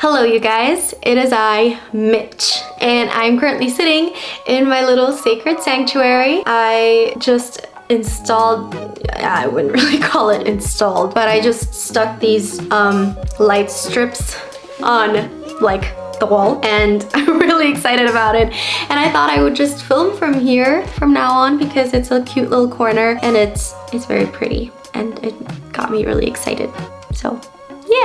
Hello you guys, it is I, Mitch, and I'm currently sitting in my little sacred sanctuary. I just installed, I wouldn't really call it installed, but I just stuck these light strips on like the wall, and I'm really excited about it. And I thought I would just film from here from now on because it's a cute little corner and it's very pretty and it got me really excited. So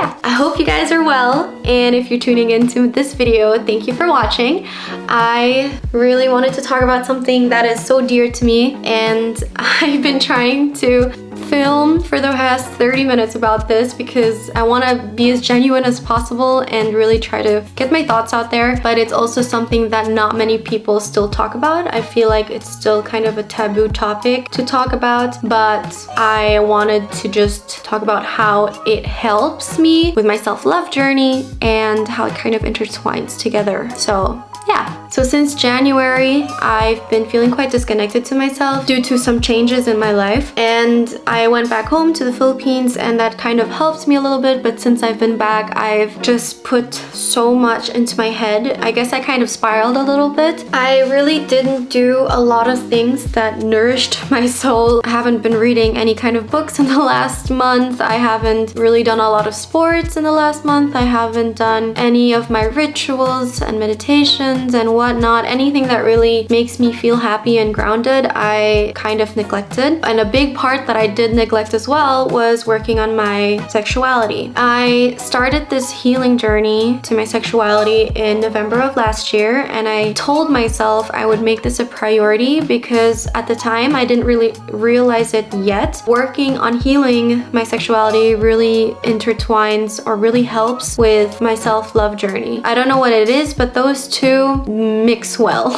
yeah, I hope you guys are well, and if you're tuning into this video, thank you for watching. I really wanted to talk about something that is so dear to me, and I've been trying to film for the past 30 minutes about this because I want to be as genuine as possible and really try to get my thoughts out there, but it's also something that not many people still talk about. I feel like it's still kind of a taboo topic to talk about, but I wanted to just talk about how it helps me with my self-love journey and how it kind of intertwines together. So yeah, so since January, I've been feeling quite disconnected to myself due to some changes in my life, and I went back home to the Philippines and that kind of helped me a little bit, but since I've been back, I've just put so much into my head. I guess I kind of spiraled a little bit. I really didn't do a lot of things that nourished my soul. I haven't been reading any kind of books in the last month. I haven't really done a lot of sports in the last month. I haven't done any of my rituals and meditations and whatnot. Anything that really makes me feel happy and grounded, I kind of neglected. And a big part that I did neglect as well was working on my sexuality. I started this healing journey to my sexuality in November of last year, and I told myself I would make this a priority because at the time I didn't really realize it yet. Working on healing my sexuality really intertwines or really helps with my self-love journey. I don't know what it is, but those two mix well.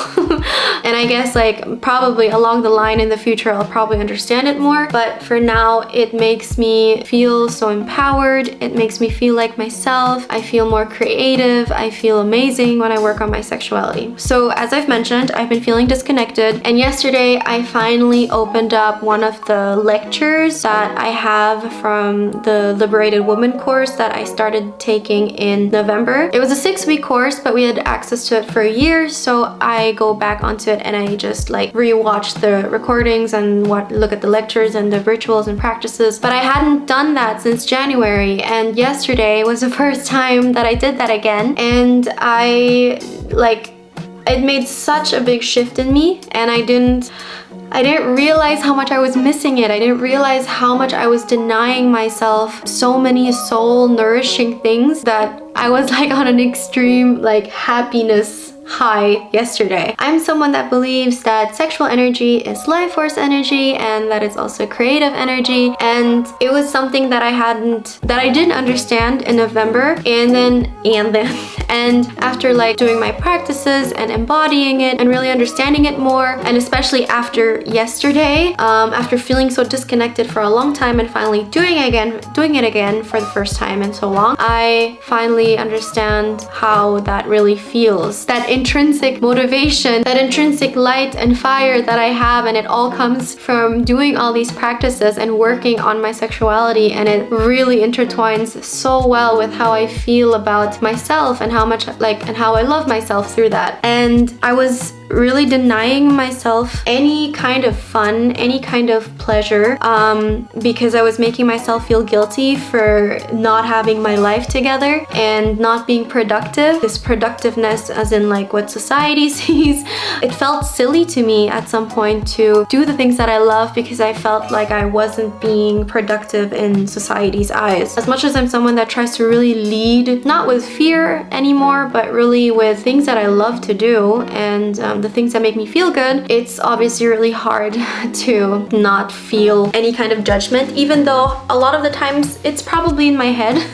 And I guess like probably along the line in the future I'll probably understand it more, but for now it makes me feel so empowered. It makes me feel like myself. I feel more creative. I feel amazing when I work on my sexuality. So as I've mentioned, I've been feeling disconnected, and yesterday I finally opened up one of the lectures that I have from the Liberated Woman course that I started taking in November. It was a 6-week course, but we had access to it for a year, so I go back onto it and I just like rewatch the recordings and look at the lectures and the rituals and practices, but I hadn't done that since January, and yesterday was the first time that I did that again, and it made such a big shift in me, and I didn't realize how much I was missing it. I didn't realize how much I was denying myself so many soul nourishing things that I was like on an extreme like happiness high yesterday. I'm someone that believes that sexual energy is life force energy and that it's also creative energy, and it was something that I didn't understand in November, and after like doing my practices and embodying it and really understanding it more, and especially after yesterday, after feeling so disconnected for a long time and finally doing it again for the first time in so long, I finally understand how that really feels. That intrinsic motivation, that intrinsic light and fire that I have, and it all comes from doing all these practices and working on my sexuality, and it really intertwines so well with how I feel about myself and how I love myself through that. And I was really denying myself any kind of fun, any kind of pleasure, because I was making myself feel guilty for not having my life together and not being productive. This productiveness as in like what society sees. It felt silly to me at some point to do the things that I love because I felt like I wasn't being productive in society's eyes. As much as I'm someone that tries to really lead, not with fear anymore, but really with things that I love to do and the things that make me feel good, it's obviously really hard to not feel any kind of judgment, even though a lot of the times it's probably in my head.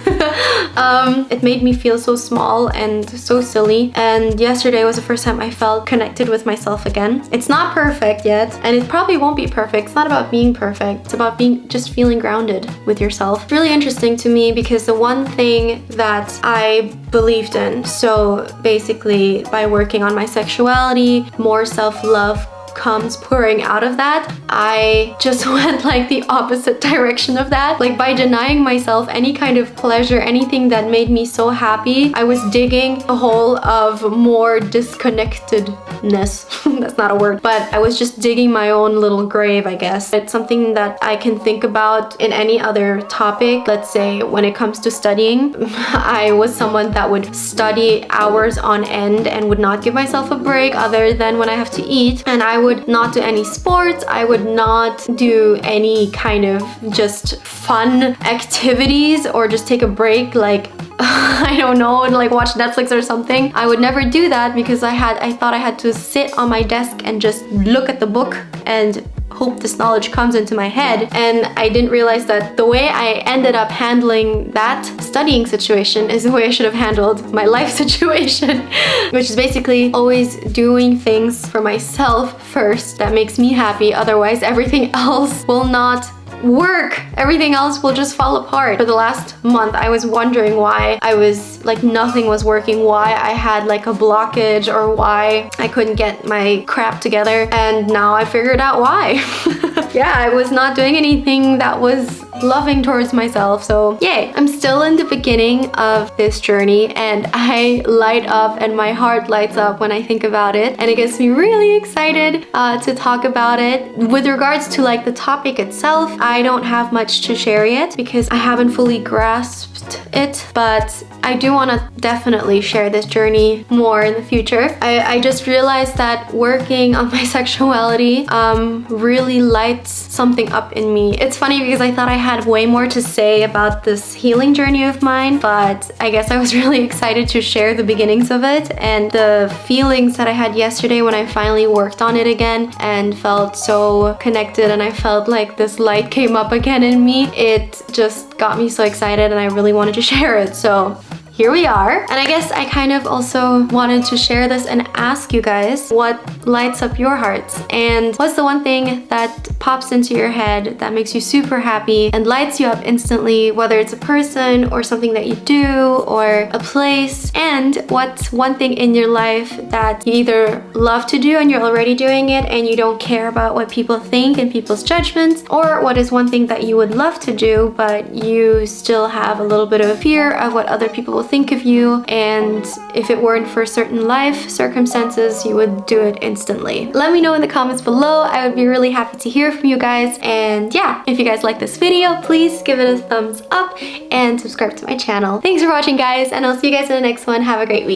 It made me feel so small and so silly, and yesterday was the first time I felt connected with myself again. It's not perfect yet, and it probably won't be perfect. It's not about being perfect. It's about just feeling grounded with yourself. It's really interesting to me because the one thing that I believed in, so basically by working on my sexuality, more self-love comes pouring out of that, I just went like the opposite direction of that. Like by denying myself any kind of pleasure, anything that made me so happy, I was digging a hole of more disconnectedness. That's not a word, but I was just digging my own little grave, I guess. It's something that I can think about in any other topic. Let's say when it comes to studying, I was someone that would study hours on end and would not give myself a break other than when I have to eat. And I would not do any sports. I would not do any kind of just fun activities or just take a break, like I don't know, like watch Netflix or something. I would never do that because I thought I had to sit on my desk and just look at the book and hope this knowledge comes into my head. And I didn't realize that the way I ended up handling that studying situation is the way I should have handled my life situation, which is basically always doing things for myself first that makes me happy. Otherwise, everything else will not work. Everything else will just fall apart. For the last month, I was wondering why I was like nothing was working, why I had like a blockage or why I couldn't get my crap together. And now I figured out why. Yeah, I was not doing anything that was loving towards myself. So yay, I'm still in the beginning of this journey and I light up and my heart lights up when I think about it, and it gets me really excited to talk about it. With regards to like the topic itself, I don't have much to share yet because I haven't fully grasped it, but I do want to definitely share this journey more in the future. I just realized that working on my sexuality really lights something up in me. It's funny because I thought I had way more to say about this healing journey of mine, but I guess I was really excited to share the beginnings of it and the feelings that I had yesterday when I finally worked on it again and felt so connected, and I felt like this light came up again in me. It just got me so excited and I really wanted to share it. So here we are. And I guess I kind of also wanted to share this and ask you guys what lights up your hearts, and what's the one thing that pops into your head that makes you super happy and lights you up instantly, whether it's a person or something that you do or a place. And what's one thing in your life that you either love to do and you're already doing it and you don't care about what people think and people's judgments, or what is one thing that you would love to do but you still have a little bit of a fear of what other people will think of you, and if it weren't for certain life circumstances you would do it instantly. Let me know in the comments below. I would be really happy to hear from you guys. And yeah, if you guys like this video, please give it a thumbs up and subscribe to my channel. Thanks for watching guys, and I'll see you guys in the next one. Have a great week.